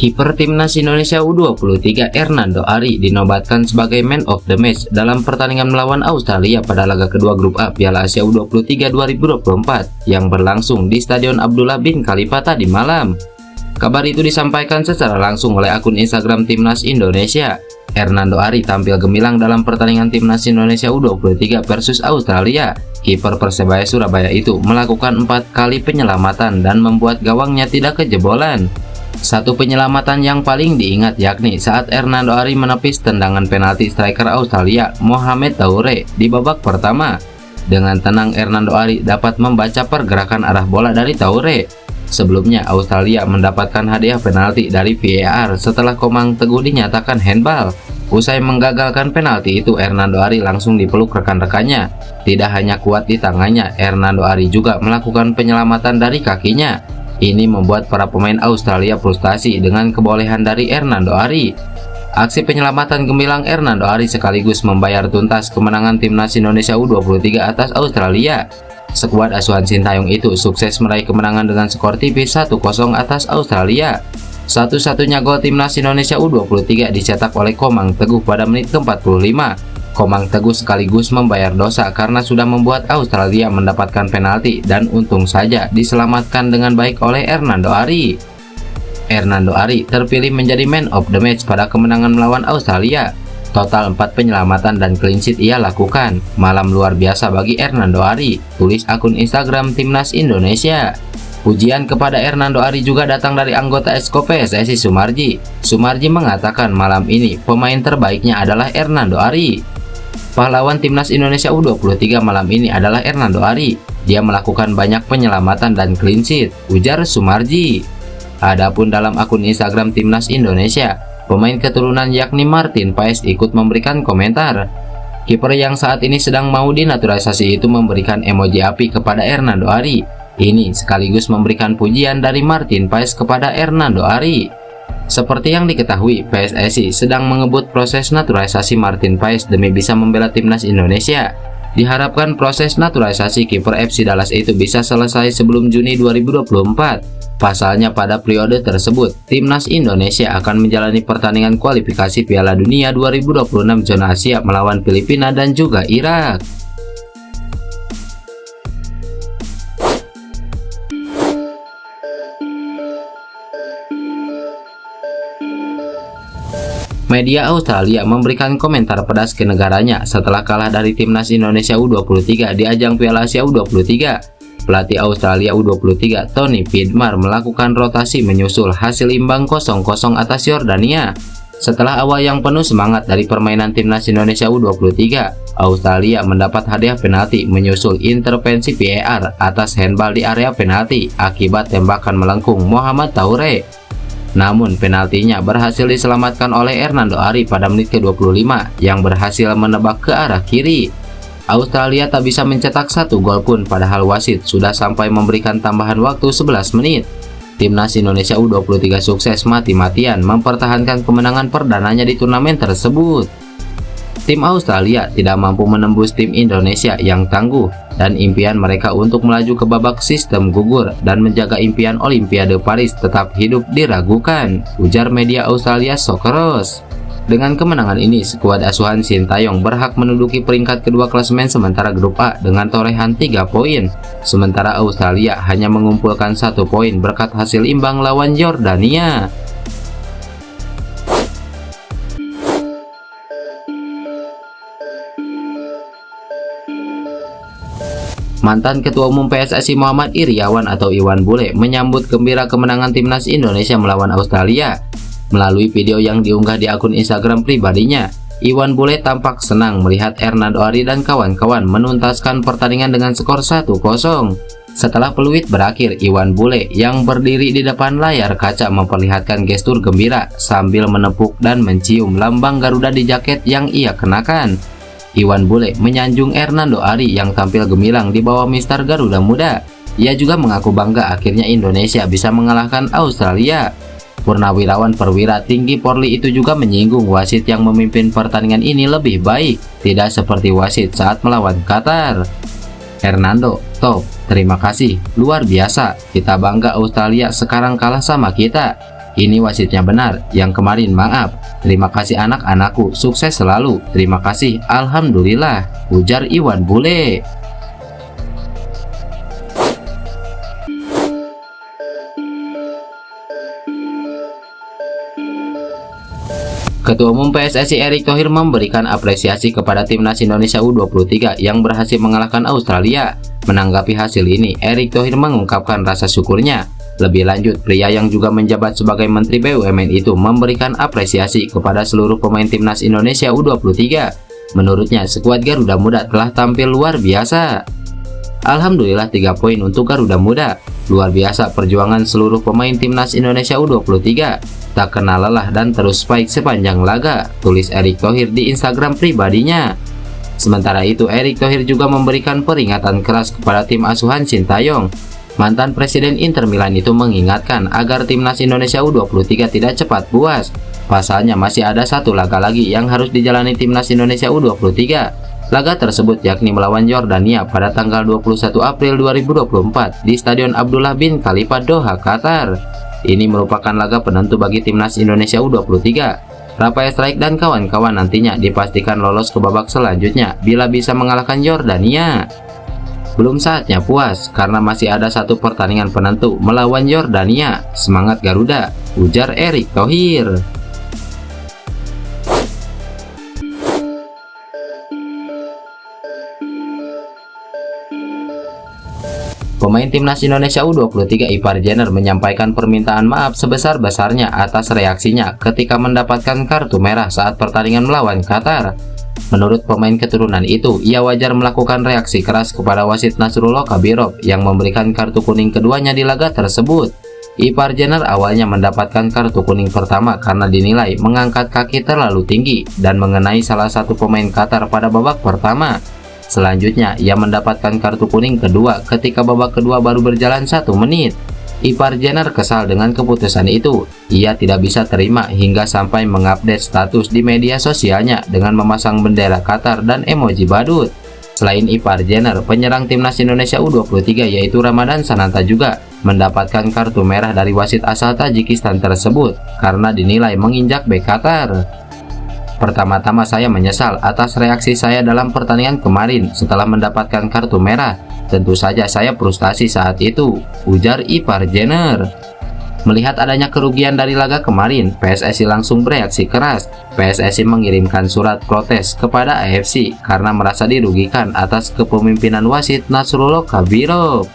Kiper Timnas Indonesia U23 Hernando Ari dinobatkan sebagai Man of the Match dalam pertandingan melawan Australia pada laga kedua grup A Piala Asia U23 2024 yang berlangsung di Stadion Abdullah bin Khalifa tadi malam. Kabar itu disampaikan secara langsung oleh akun Instagram Timnas Indonesia. Hernando Ari tampil gemilang dalam pertandingan Timnas Indonesia U23 versus Australia. Kiper Persebaya Surabaya itu melakukan 4 kali penyelamatan dan membuat gawangnya tidak kejebolan. Satu penyelamatan yang paling diingat yakni saat Hernando Ari menepis tendangan penalti striker Australia Mohamed Toure di babak pertama. Dengan tenang Hernando Ari dapat membaca pergerakan arah bola dari Toure. Sebelumnya Australia mendapatkan hadiah penalti dari VAR setelah Komang Teguh dinyatakan handball. Usai menggagalkan penalti itu, Hernando Ari langsung dipeluk rekan-rekannya. Tidak hanya kuat di tangannya, Hernando Ari juga melakukan penyelamatan dari kakinya. Ini membuat para pemain Australia frustasi dengan kebolehan dari Hernando Ari. Aksi penyelamatan gemilang Hernando Ari sekaligus membayar tuntas kemenangan Timnas Indonesia U23 atas Australia. Skuad asuhan Sintayong itu sukses meraih kemenangan dengan skor tipis 1-0 atas Australia. Satu-satunya gol Timnas Indonesia U23 dicetak oleh Komang Teguh pada menit ke-45. Komang Teguh sekaligus membayar dosa karena sudah membuat Australia mendapatkan penalti dan untung saja diselamatkan dengan baik oleh Hernando Ari. Hernando Ari terpilih menjadi Man of the Match pada kemenangan melawan Australia. Total 4 penyelamatan dan clean sheet ia lakukan. Malam luar biasa bagi Hernando Ari, tulis akun Instagram Timnas Indonesia. Pujian kepada Hernando Ari juga datang dari anggota Exco PSSI Sumarji. Sumarji mengatakan malam ini pemain terbaiknya adalah Hernando Ari. Pahlawan Timnas Indonesia U23 malam ini adalah Hernando Ari. Dia melakukan banyak penyelamatan dan clean sheet, ujar Sumarji. Adapun dalam akun Instagram Timnas Indonesia, pemain keturunan yakni Martin Paes ikut memberikan komentar. Kiper yang saat ini sedang mau dinaturalisasi itu memberikan emoji api kepada Hernando Ari. Ini sekaligus memberikan pujian dari Martin Paes kepada Hernando Ari. Seperti yang diketahui, PSSI sedang mengebut proses naturalisasi Martin Paes demi bisa membela Timnas Indonesia. Diharapkan proses naturalisasi kiper FC Dallas itu bisa selesai sebelum Juni 2024. Pasalnya pada periode tersebut, Timnas Indonesia akan menjalani pertandingan kualifikasi Piala Dunia 2026 zona Asia melawan Filipina dan juga Irak. Media Australia memberikan komentar pedas ke negaranya setelah kalah dari Timnas Indonesia U23 di ajang Piala Asia U23. Pelatih Australia U23 Tony Pidmar melakukan rotasi menyusul hasil imbang 0-0 atas Yordania. Setelah awal yang penuh semangat dari permainan Timnas Indonesia U23, Australia mendapat hadiah penalti menyusul intervensi VAR atas handball di area penalti akibat tembakan melengkung Mohamed Toure. Namun penaltinya berhasil diselamatkan oleh Hernando Ari pada menit ke-25 yang berhasil menebak ke arah kiri. Australia tak bisa mencetak 1 gol pun padahal wasit sudah sampai memberikan tambahan waktu 11 menit. Timnas Indonesia U23 sukses mati-matian mempertahankan kemenangan perdananya di turnamen tersebut. Tim Australia tidak mampu menembus tim Indonesia yang tangguh dan impian mereka untuk melaju ke babak sistem gugur dan menjaga impian Olimpiade Paris tetap hidup diragukan, ujar media Australia Socceroos. Dengan kemenangan ini, skuad asuhan Sintayong berhak menduduki peringkat kedua klasemen sementara grup A dengan torehan 3 poin. Sementara Australia hanya mengumpulkan 1 poin berkat hasil imbang lawan Yordania. Mantan Ketua Umum PSSI Muhammad Iriawan atau Iwan Bule menyambut gembira kemenangan Timnas Indonesia melawan Australia. Melalui video yang diunggah di akun Instagram pribadinya, Iwan Bule tampak senang melihat Hernando Ari dan kawan-kawan menuntaskan pertandingan dengan skor 1-0. Setelah peluit berakhir, Iwan Bule yang berdiri di depan layar kaca memperlihatkan gestur gembira sambil menepuk dan mencium lambang Garuda di jaket yang ia kenakan. Iwan Bule menyanjung Hernando Ari yang tampil gemilang di bawah Mister Garuda Muda. Ia juga mengaku bangga akhirnya Indonesia bisa mengalahkan Australia. Purnawirawan perwira tinggi Polri itu juga menyinggung wasit yang memimpin pertandingan ini lebih baik, tidak seperti wasit saat melawan Qatar. Hernando, top, terima kasih, luar biasa, kita bangga Australia sekarang kalah sama kita. Ini wasitnya benar, yang kemarin maaf. Terima kasih anak-anakku, sukses selalu. Terima kasih, alhamdulillah, ujar Iwan Bule. Ketua Umum PSSI Erick Thohir memberikan apresiasi kepada Timnas Indonesia U23 yang berhasil mengalahkan Australia. Menanggapi hasil ini, Erick Thohir mengungkapkan rasa syukurnya. Lebih lanjut, pria yang juga menjabat sebagai Menteri BUMN itu memberikan apresiasi kepada seluruh pemain Timnas Indonesia U23. Menurutnya, skuad Garuda Muda telah tampil luar biasa. Alhamdulillah 3 poin untuk Garuda Muda. Luar biasa perjuangan seluruh pemain Timnas Indonesia U23. Tak kenal lelah dan terus fight sepanjang laga, tulis Erick Thohir di Instagram pribadinya. Sementara itu, Erick Thohir juga memberikan peringatan keras kepada tim asuhan Sintayong. Mantan Presiden Inter Milan itu mengingatkan agar Timnas Indonesia U23 tidak cepat puas. Pasalnya masih ada satu laga lagi yang harus dijalani Timnas Indonesia U23. Laga tersebut yakni melawan Yordania pada tanggal 21 April 2024 di Stadion Abdullah bin Khalifa Doha, Qatar. Ini merupakan laga penentu bagi Timnas Indonesia U23. Rafael Strike dan kawan-kawan nantinya dipastikan lolos ke babak selanjutnya bila bisa mengalahkan Yordania. Belum saatnya puas karena masih ada satu pertandingan penentu melawan Yordania. Semangat Garuda, ujar Erick Thohir. Pemain Timnas Indonesia U23 Ipar Jenner menyampaikan permintaan maaf sebesar-besarnya atas reaksinya ketika mendapatkan kartu merah saat pertandingan melawan Qatar. Menurut pemain keturunan itu, ia wajar melakukan reaksi keras kepada wasit Nasrullah Kabirov yang memberikan kartu kuning keduanya di laga tersebut. Ipar Jenner awalnya mendapatkan kartu kuning pertama karena dinilai mengangkat kaki terlalu tinggi dan mengenai salah satu pemain Qatar pada babak pertama. Selanjutnya, ia mendapatkan kartu kuning kedua ketika babak kedua baru berjalan 1 menit. Ipar Jenner kesal dengan keputusan itu. Ia tidak bisa terima hingga sampai mengupdate status di media sosialnya dengan memasang bendera Qatar dan emoji badut. Selain Ipar Jenner, penyerang Timnas Indonesia U23 yaitu Ramadan Sananta juga mendapatkan kartu merah dari wasit asal Tajikistan tersebut karena dinilai menginjak bek Qatar. Pertama-tama saya menyesal atas reaksi saya dalam pertandingan kemarin setelah mendapatkan kartu merah. Tentu saja saya frustasi saat itu, ujar Ipar Jenner. Melihat adanya kerugian dari laga kemarin, PSSI langsung bereaksi keras. PSSI mengirimkan surat protes kepada AFC karena merasa dirugikan atas kepemimpinan wasit Nasrullah Kabirov.